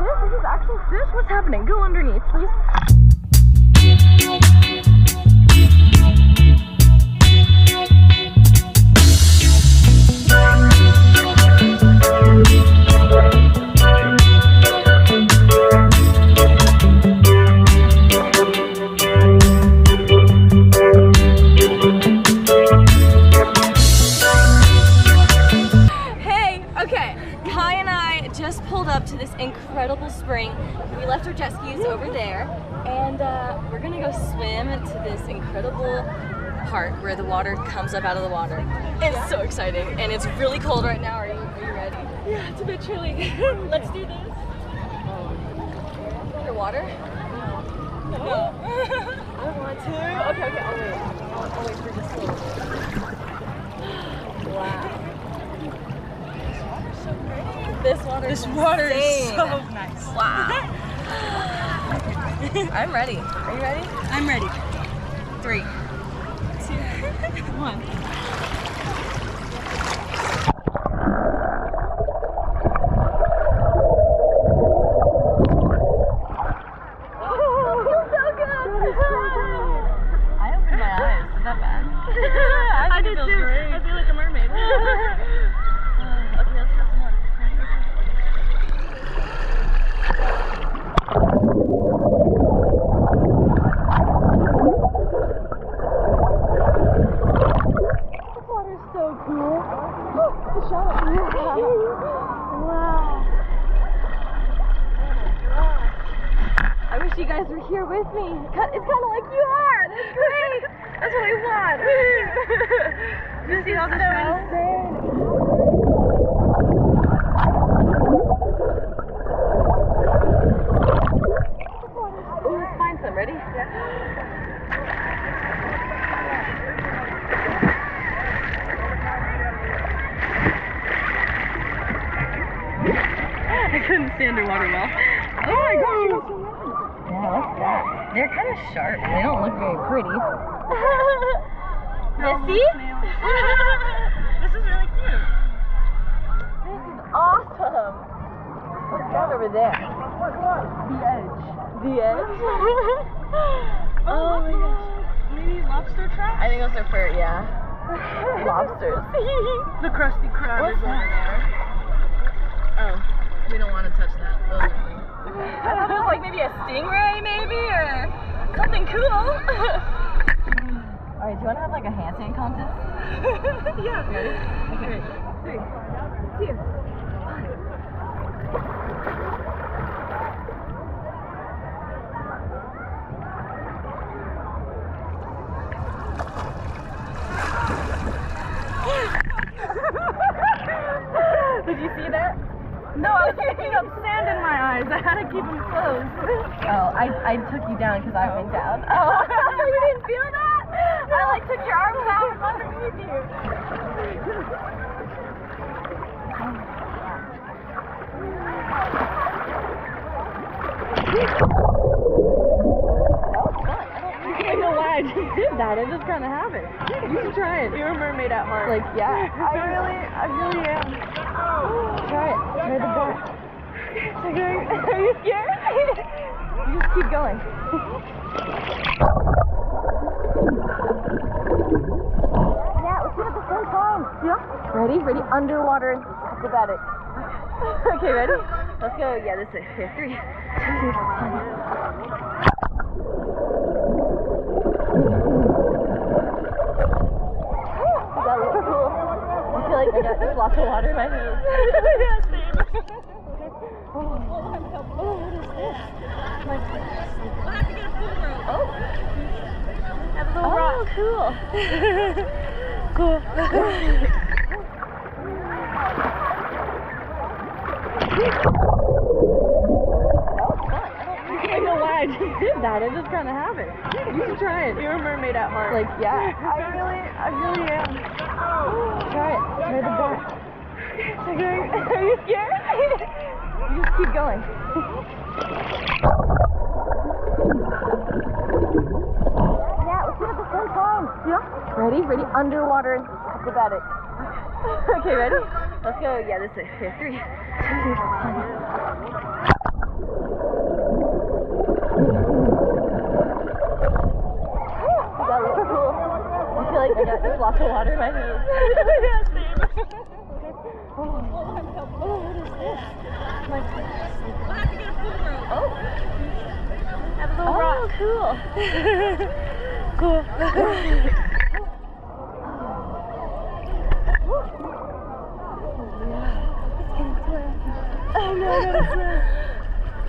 This is actual fish? What's happening? Go underneath, please. Just pulled up to this incredible spring. We left our jet skis over there, and we're gonna go swim to this incredible part where the water comes up out of the water. It's so exciting, and it's really cold right now. Are you ready? Yeah, it's a bit chilly. Let's do this. Underwater? No. I want to. Okay, I'll wait. I'll wait for just a little bit. Wow. This water is so nice. Wow. I'm ready. Are you ready? I'm ready. 3, 2, 1. You guys were here with me. It's kind of like you are. That's great. That's what we want. You see all the shells? Ooh, let's find some. Ready? Yeah. I couldn't stay underwater well. Oh my gosh. Yeah, what's that? They're kind of sharp. They don't look very pretty. Missy? This is really cute. This is awesome. What's that over there? The edge. The edge? Oh my gosh. Maybe lobster traps? I think those are for, yeah. Lobsters. The crusty crab is over there. Oh, we don't want to touch that. Those are things. I thought it was like maybe a stingray, maybe, or something cool. Alright, do you want to have like a handstand contest? Yeah. Ready? Okay. 3, 2, 1. Did you see that? No, I was picking up sand in my eyes. I had to keep them closed. Oh, I took you down because I went down. Oh, you didn't feel that? I like took your arms out from underneath you. I don't know why I just did that. I just kind of have it. You should try it. You're a mermaid at heart. Like, yeah. I really am. Try it. Try the back. Are you scared? You just keep going. Yeah, let's do it at the same time. Yeah. Ready? Ready? Underwater acrobatic. Okay, ready? Let's go. Yeah, this way. Here, 3, 2, 1. That looks cool. I feel like I got just lots of water in my nose. Yeah, same. What is this? We'll have to get a food rope. Oh. Have a little rock. Cool. Cool. I don't know why I just did that. I just kind of have it. You should try it. You're a mermaid at heart. Like, yeah. I really am. Try it. Try the back. Are you scared? You just keep going. Yeah, let's do it at the same time. Yeah. Ready? Ready? Underwater acrobatic. Okay, ready? Let's go. Yeah, this way. Here, 3, 2, 1. lots of water in my nose. Yeah, same. Oh, what is this? Like, We'll have to get a full rope. oh. Have a little Oh, rock. cool. Cool.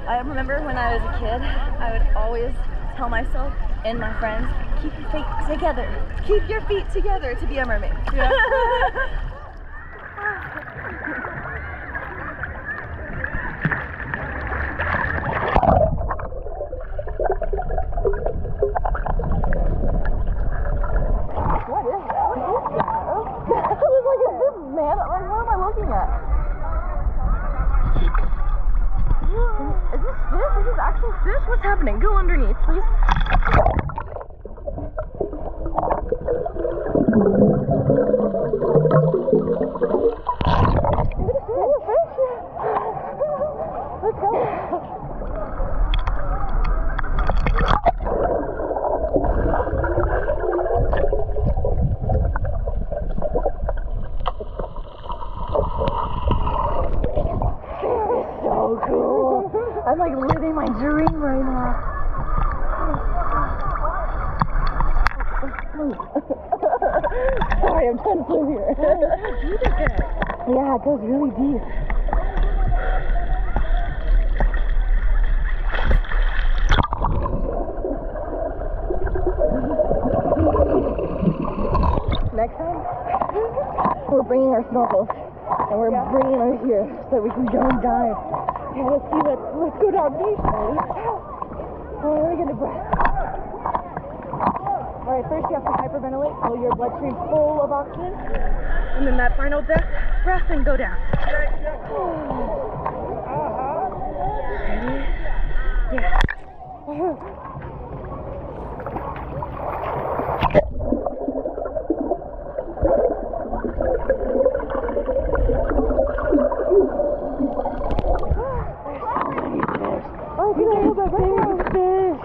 I remember when I was a kid, I would always tell myself and my friends, keep your feet together. Keep your feet together to be a mermaid. Yeah. What is that? I was like, is this man? Like, what am I looking at? Is this fish? Is this actual fish? What's happening? Go underneath, please. Let's go. So cool. I'm like living my dream right now. Sorry, I'm trying to swim here. Yeah, it goes really deep. Next time, we're bringing our snorkels and we're bringing them here so we can go and dive. Okay, let's see. Let's go down deep. Oh, we're gonna breath. All right, first you have to hyperventilate so your bloodstream's full of oxygen, And then that final breath and go down. ready? Yeah. Oh, can I hold that big fish?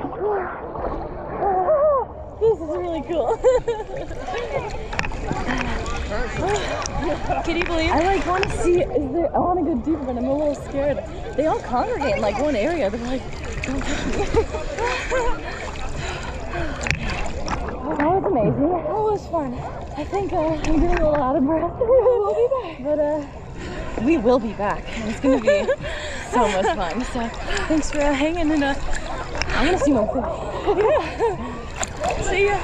This is really cool. Can you believe? I like want to see. I want to go deeper, but I'm a little scared. They all congregate in like one area. They're like, don't touch me. That was amazing. That was fun. I think I'm getting a little out of breath. We'll be back. But we will be back. And it's gonna be so much fun. So Thanks for hanging in. I'm gonna see my fish. See ya.